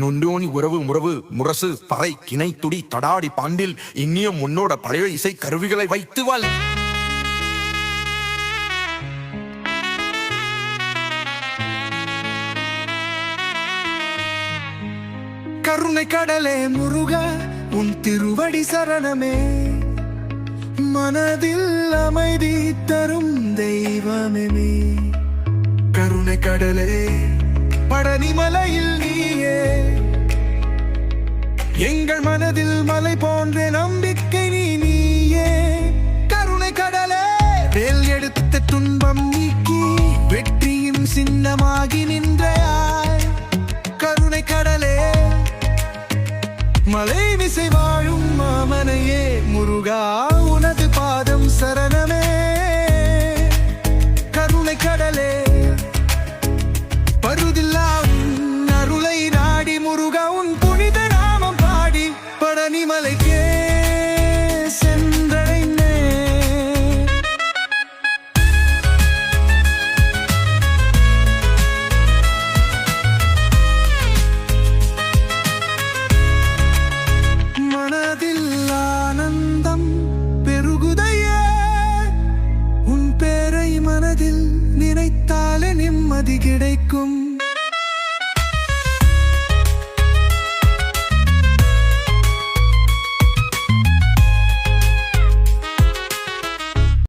நொண்டோனி உறவு முறவு முரசு பறை கிணை துடி தடாடி பாண்டில் இன்னியும் உன்னோட பழைய இசை கருவிகளை வைத்து வாழ். கருணை கடலே முருகா உன் திருவடி சரணமே, மனதில் அமைதி தரும் தெய்வமே. கருணை கடலே பழனி மலையில் நீயே, எங்கள் மனதில் மலை போன்ற நம்பிக்கை நீயே. கருணை கடலே வேல் எடுத்த துன்பம் நீக்கி வெற்றியின் சின்னமாகி நின்றாய். கருணை கடலே மலை விசை வாழும் மாமனையே, முருகா உனது பாதம் சரணமே. கருணை கடலே பருதில்லா உன் அருளை நாடி, முருகா உன் புனித நாமம் பாடி பழனி மலைக்கே சென்றடைந்தே. மனதில் ஆனந்தம் பெருகுதையே, உன் பேரை மனதில் நினைத்தாலே நிம்மதி கிடைக்கும்.